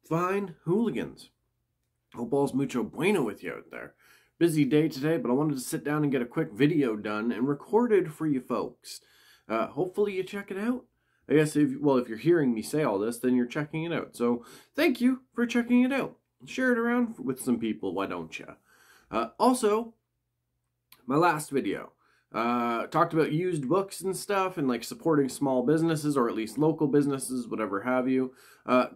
fine hooligans? Hope all's mucho bueno with you out there. Busy day today, but I wanted to sit down and get a quick video done and recorded for you folks. Hopefully you check it out. I guess if you're hearing me say all this, then you're checking it out. So thank you for checking it out. Share it around with some people, why don't you? Also, my last video talked about used books and stuff and like supporting small businesses or at least local businesses, whatever have you.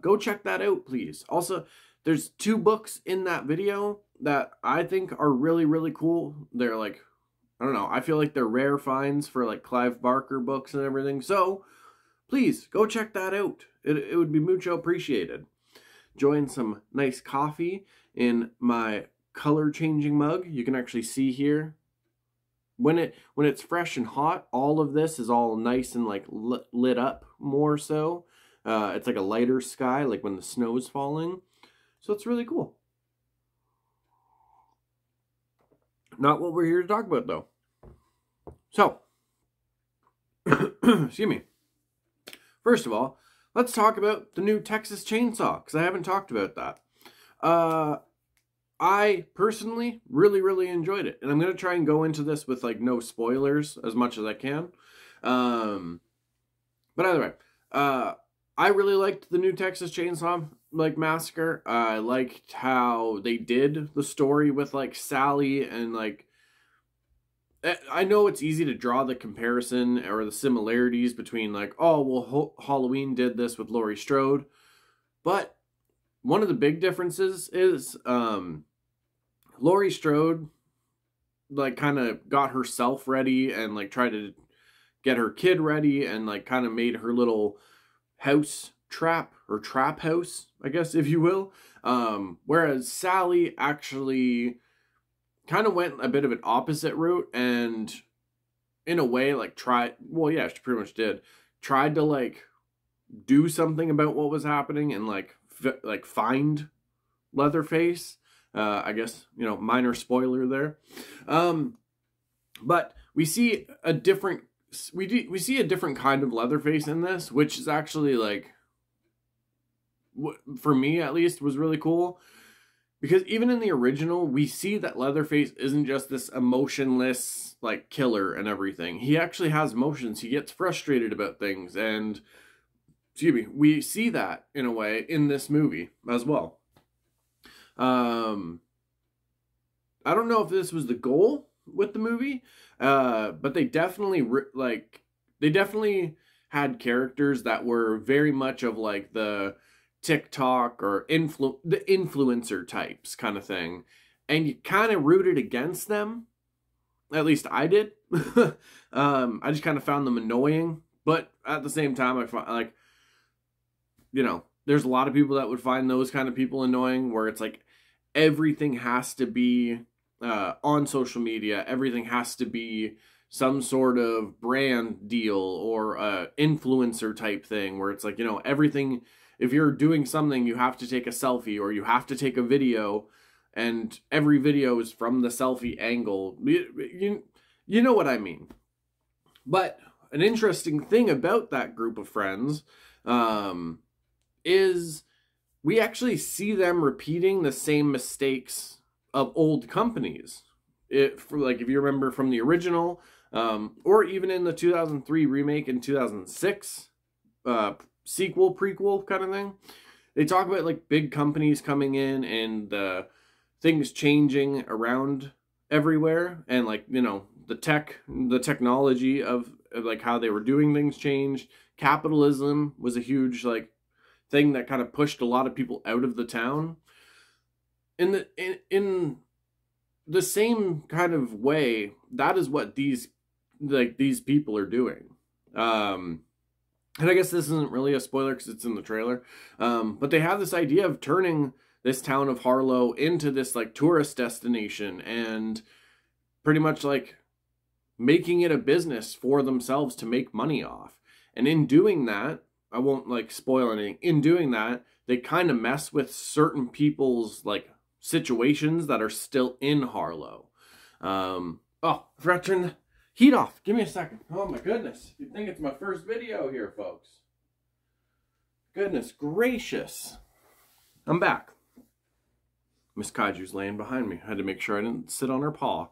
Go check that out, please. Also, there's 2 books in that video that I think are really, really cool. They're like, I don't know, I feel like they're rare finds for like Clive Barker books and everything. So please go check that out. It would be mucho appreciated. Join some nice coffee in my color changing mug. You can actually see here when it's fresh and hot, all of this is all nice and like lit up more so. It's like a lighter sky, like when the snow is falling. So it's really cool. Not what we're here to talk about though. So, excuse me. First of all, let's talk about the new Texas Chainsaw, because I haven't talked about that. I personally really enjoyed it, and I'm going to try and go into this with like no spoilers as much as I can. But either way, I really liked the new Texas Chainsaw Massacre. I liked how they did the story with like Sally, and like I know it's easy to draw the comparison or the similarities between like, oh well, Halloween did this with Laurie Strode, but one of the big differences is Laurie Strode like kind of got herself ready and like tried to get her kid ready and like kind of made her little house trap house, I guess, if you will. Whereas Sally actually kind of went a bit of an opposite route and in a way like she pretty much tried to like do something about what was happening and like find Leatherface. I guess, you know, minor spoiler there. But we see a different kind of Leatherface in this, which is actually like, for me at least, was really cool. Because even in the original, we see that Leatherface isn't just this emotionless like killer and everything. He actually has emotions. He gets frustrated about things, and we see that in a way in this movie as well. I don't know if this was the goal with the movie, but they definitely had characters that were very much of like the TikTok or the influencer types kind of thing, and you kind of rooted against them. At least I did. I just kind of found them annoying, but at the same time, I find like, you know, there's a lot of people that would find those kind of people annoying, where it's like everything has to be on social media. Everything has to be some sort of brand deal or influencer type thing, where it's like, you know, everything, if you're doing something, you have to take a selfie or you have to take a video, and every video is from the selfie angle. You know what I mean. But an interesting thing about that group of friends is we actually see them repeating the same mistakes of old companies. If you remember from the original, or even in the 2003 remake and 2006 sequel, prequel kind of thing, they talk about like big companies coming in and things changing around everywhere, and like, you know, the technology of like how they were doing things changed. Capitalism was a huge like thing that kind of pushed a lot of people out of the town. In the same kind of way, that is what these people are doing. And I guess this isn't really a spoiler because it's in the trailer. But they have this idea of turning this town of Harlow into this like tourist destination and pretty much like making it a business for themselves to make money off. And in doing that, I won't like spoil anything. In doing that, they kind of mess with certain people's like situations that are still in Harlow. Oh, I forgot to turn the heat off. Give me a second. Oh my goodness. You'd think it's my first video here, folks. Goodness gracious. I'm back. Miss Kaiju's laying behind me. I had to make sure I didn't sit on her paw.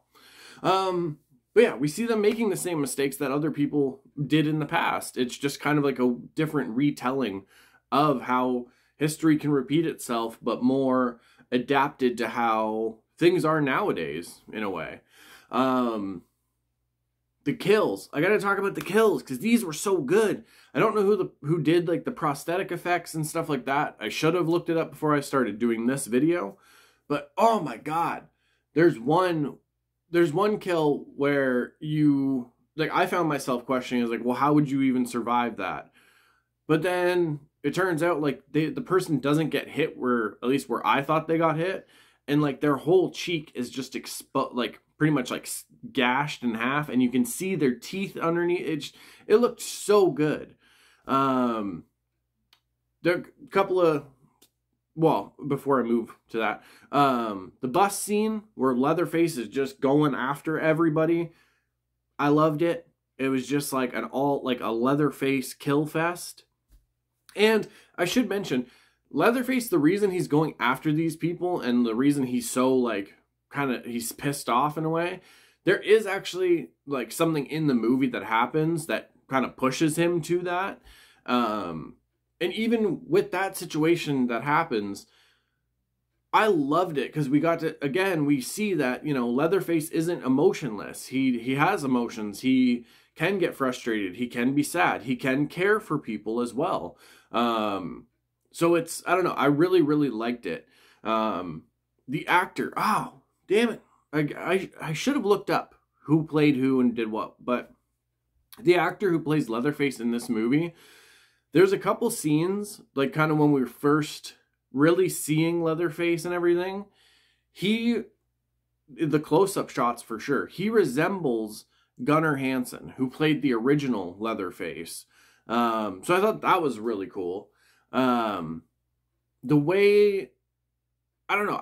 But yeah, we see them making the same mistakes that other people did in the past. It's just kind of like a different retelling of how history can repeat itself, but more adapted to how things are nowadays, in a way. The kills. I gotta talk about the kills, because these were so good. I don't know who did like the prosthetic effects and stuff like that. I should have looked it up before I started doing this video. But oh my god. There's one kill where you, like, I found myself questioning, I was like, well, how would you even survive that? But then it turns out, like, the person doesn't get hit at least where I thought they got hit. And, like, their whole cheek is just like, pretty much, like, gashed in half. And you can see their teeth underneath. It looked so good. There are a couple of... Well, before I move to that, the bus scene where Leatherface is just going after everybody, I loved it. It was just like a Leatherface kill fest. And I should mention, Leatherface, the reason he's going after these people and the reason he's so like he's pissed off in a way, there is actually like something in the movie that happens that kind of pushes him to that. And even with that situation that happens, I loved it because we got to, again, we see that, you know, Leatherface isn't emotionless. He has emotions. He can get frustrated. He can be sad. He can care for people as well. So it's, I don't know, I really, really liked it. The actor, oh, damn it. I should have looked up who played who and did what, but the actor who plays Leatherface in this movie, there's a couple scenes, like kind of when we were first really seeing Leatherface and everything, the close-up shots for sure, he resembles Gunnar Hansen, who played the original Leatherface. So I thought that was really cool. The way, I don't know,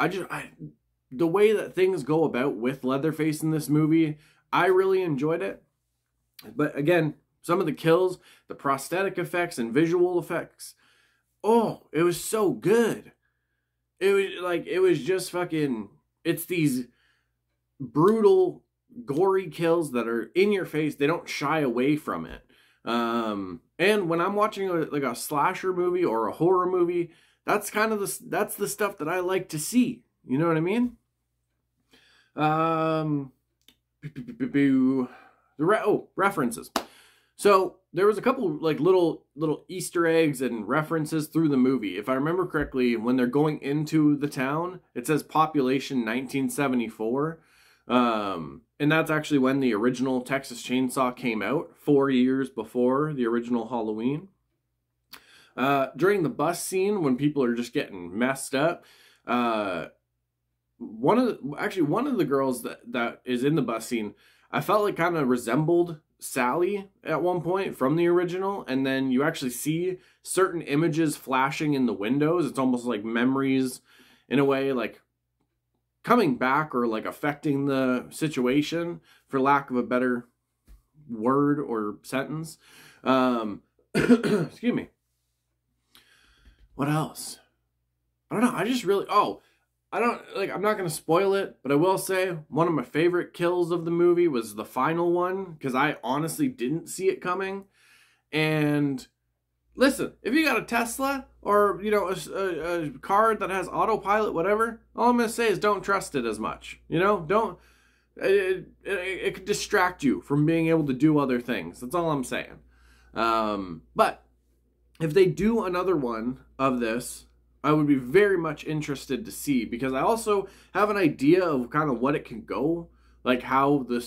the way that things go about with Leatherface in this movie, I really enjoyed it. But again, some of the kills, the prosthetic effects and visual effects, oh, it was so good. It was just fucking, it's these brutal, gory kills that are in your face. They don't shy away from it. And when I'm watching a slasher movie or a horror movie, that's kind of that's the stuff that I like to see. You know what I mean? References. So there was a couple like little Easter eggs and references through the movie. If I remember correctly, when they're going into the town, it says population 1974. And that's actually when the original Texas Chainsaw came out, 4 years before the original Halloween. During the bus scene, when people are just getting messed up, one of the girls that is in the bus scene, I felt like kind of resembled Sally at one point from the original, and then you actually see certain images flashing in the windows. It's almost like memories in a way, like coming back or like affecting the situation, for lack of a better word or sentence. Excuse me. What else? I don't know. I just really, I'm not going to spoil it, but I will say one of my favorite kills of the movie was the final one, because I honestly didn't see it coming. And listen, if you got a Tesla or, you know, a car that has autopilot, whatever, all I'm going to say is don't trust it as much. You know, it could distract you from being able to do other things. That's all I'm saying. But if they do another one of this, I would be very much interested to see, because I also have an idea of kind of what it can go, like how the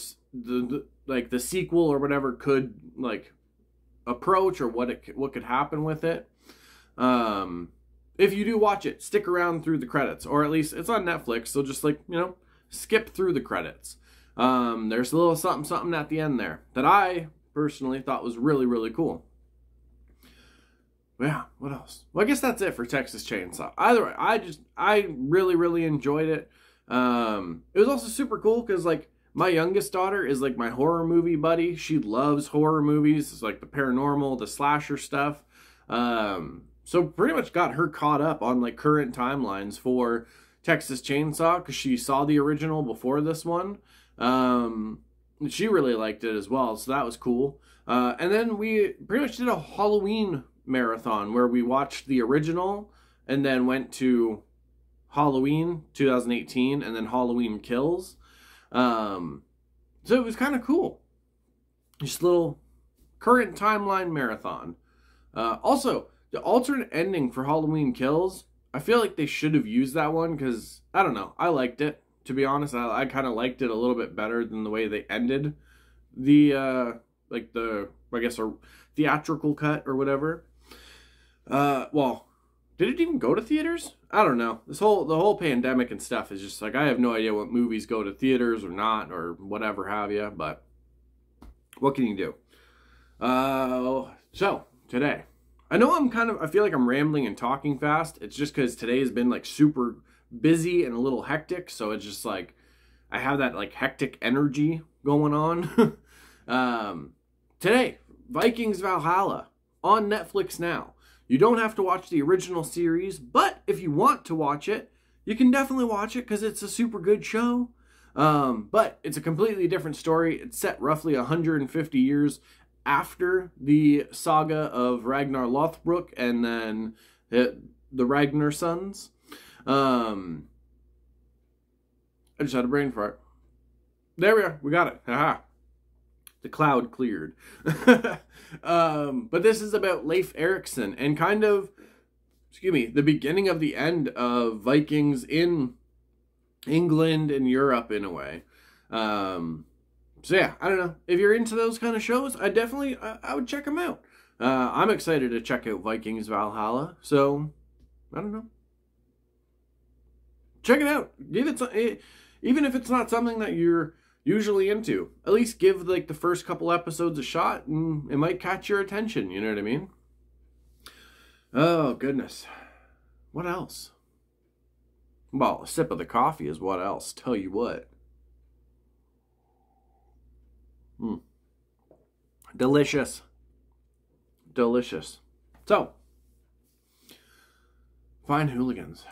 sequel or whatever could like approach, or what could happen with it. If you do watch it, stick around through the credits, or at least it's on Netflix, so just like, you know, skip through the credits. There's a little something at the end there that I personally thought was really, really cool. Yeah, what else? Well, I guess that's it for Texas Chainsaw. Either way, I really, really enjoyed it. It was also super cool because, like, my youngest daughter is, like, my horror movie buddy. She loves horror movies. It's, like, the paranormal, the slasher stuff. So So pretty much got her caught up on like current timelines for Texas Chainsaw because she saw the original before this one. She really liked it as well, so that was cool. And then we pretty much did a Halloween marathon where we watched the original and then went to Halloween 2018 and then Halloween Kills. So it was kind of cool. Just a little current timeline marathon. Also, the alternate ending for Halloween Kills, I feel like they should have used that one because, I don't know, I liked it. To be honest, I kind of liked it a little bit better than the way they ended the, I guess, a theatrical cut or whatever. Well, did it even go to theaters? I don't know. The whole pandemic and stuff is just like, I have no idea what movies go to theaters or not or whatever have you, but what can you do? So, today. I know I feel like I'm rambling and talking fast. It's just because today has been like super busy and a little hectic. So it's just like, I have that like hectic energy going on. Today, Vikings Valhalla on Netflix now. You don't have to watch the original series, but if you want to watch it, you can definitely watch it because it's a super good show. But it's a completely different story. It's set roughly 150 years after the saga of Ragnar Lothbrok and then the Ragnar sons. I just had a brain fart. There we are. We got it. Haha. The cloud cleared. But this is about Leif Erikson and kind of, the beginning of the end of Vikings in England and Europe in a way. So yeah, I don't know. If you're into those kind of shows, I would check them out. I'm excited to check out Vikings Valhalla. So, I don't know. Check it out. Even if it's not something that you're usually into, at least give like the first couple episodes a shot and it might catch your attention. You know what I mean? Oh, goodness. What else? Well, a sip of the coffee is what else. Tell you what. Delicious. Delicious. So, fine hooligans.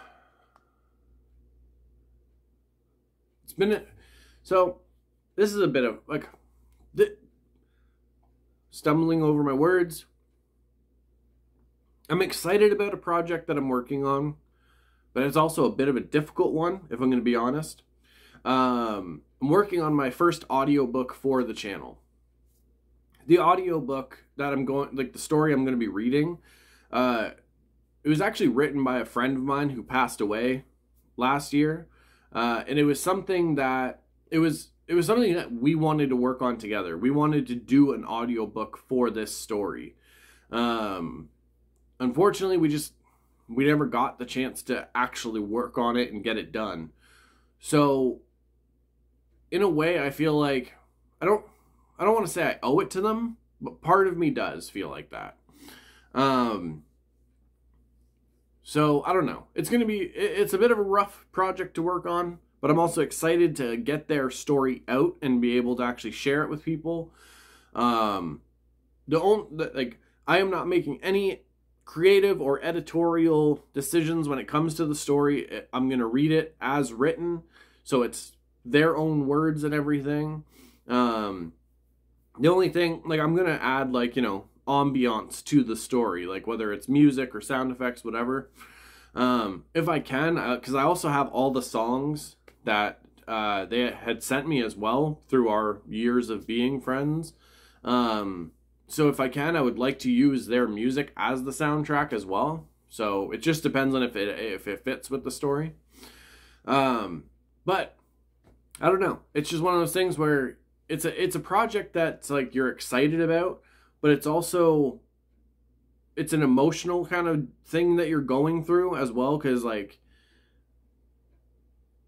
It's been... So, this is a bit of, like, stumbling over my words. I'm excited about a project that I'm working on, but it's also a bit of a difficult one, if I'm going to be honest. I'm working on my first audiobook for the channel. The audiobook that the story I'm going to be reading, it was actually written by a friend of mine who passed away last year. And it was something that, it was something that we wanted to work on together. We wanted to do an audiobook for this story. Unfortunately, we never got the chance to actually work on it and get it done. So, in a way, I feel like, I don't want to say I owe it to them, but part of me does feel like that. So, I don't know. It's a bit of a rough project to work on, but I'm also excited to get their story out and be able to actually share it with people. I am not making any creative or editorial decisions when it comes to the story. I'm going to read it as written, so it's their own words and everything. The only thing, I'm going to add, ambiance to the story, whether it's music or sound effects, whatever. If I can, because I also have all the songs that they had sent me as well through our years of being friends. So if I can, I would like to use their music as the soundtrack as well. So it just depends on if it fits with the story. But I don't know. It's just one of those things where it's a project that's you're excited about, but it's also, it's an emotional kind of thing that you're going through as well. Cause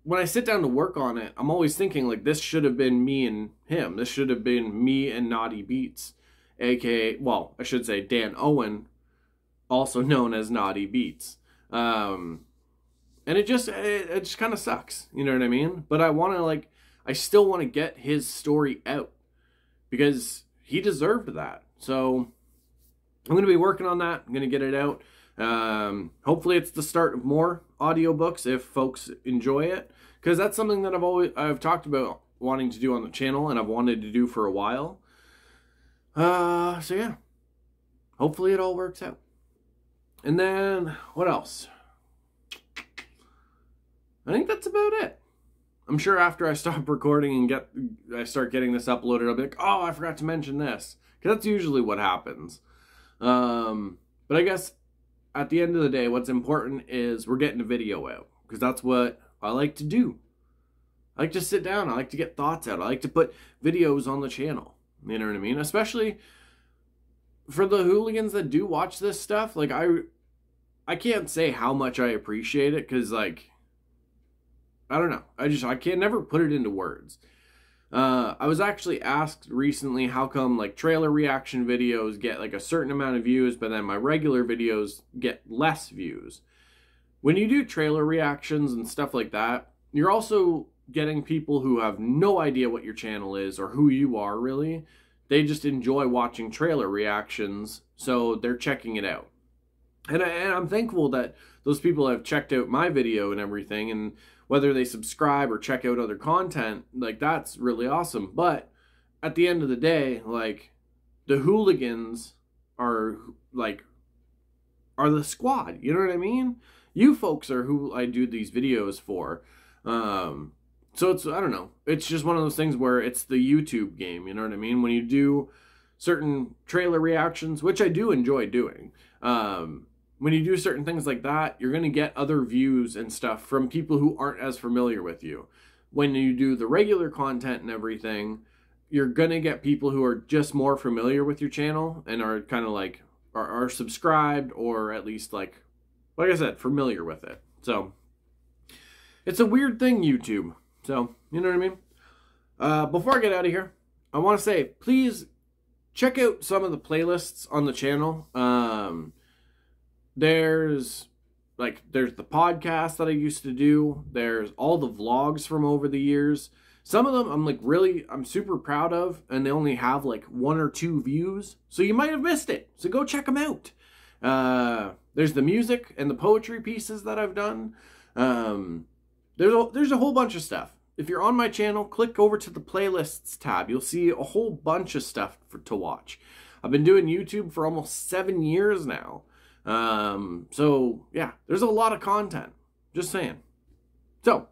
when I sit down to work on it, I'm always thinking this should have been me and him. This should have been me and Naughty Beats, aka, well, I should say Dan Owen, also known as Naughty Beats. And it just kind of sucks. You know what I mean? But I still want to get his story out because he deserved that. So I'm going to be working on that. I'm going to get it out. Hopefully it's the start of more audiobooks if folks enjoy it, because that's something that I've talked about wanting to do on the channel, and I've wanted to do for a while. So yeah, hopefully it all works out. And then what else? I think that's about it. I'm sure after I stop recording and I start getting this uploaded, I'll be like, oh, I forgot to mention this. Because that's usually what happens. But I guess at the end of the day, what's important is we're getting a video out. Because that's what I like to do. I like to sit down. I like to get thoughts out. I like to put videos on the channel. You know what I mean? Especially for the hooligans that do watch this stuff. Like, I can't say how much I appreciate it. Because, like, I don't know. I can't never put it into words. I was actually asked recently how come like trailer reaction videos get like a certain amount of views, but then my regular videos get less views. When you do trailer reactions and stuff like that, you're also getting people who have no idea what your channel is or who you are really. They just enjoy watching trailer reactions, so they're checking it out. And I'm thankful that those people have checked out my video and everything, and whether they subscribe or check out other content, like, that's really awesome. But at the end of the day, like, the hooligans are the squad. You know what I mean? You folks are who I do these videos for. So it's, I don't know. It's just one of those things where it's the YouTube game. You know what I mean? When you do certain trailer reactions, which I do enjoy doing, when you do certain things like that, you're going to get other views and stuff from people who aren't as familiar with you. When you do the regular content and everything, you're going to get people who are just more familiar with your channel and are kind of like, are subscribed, or at least like I said, familiar with it. So it's a weird thing, YouTube. So, you know what I mean? Before I get out of here, I want to say, please check out some of the playlists on the channel. There's the podcast that I used to do. There's all the vlogs from over the years. Some of them I'm super proud of, and they only have like 1 or 2 views. So you might have missed it. So go check them out. There's the music and the poetry pieces that I've done. There's a whole bunch of stuff. If you're on my channel, click over to the playlists tab. You'll see a whole bunch of stuff to watch. I've been doing YouTube for almost 7 years now. So yeah, there's a lot of content. Just saying. So,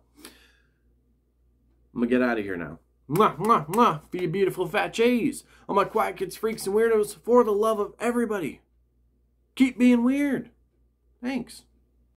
I'm gonna get out of here now. Mwah, mwah, mwah, for you beautiful fat J's. All my quiet kids, freaks, and weirdos, for the love of everybody. Keep being weird. Thanks.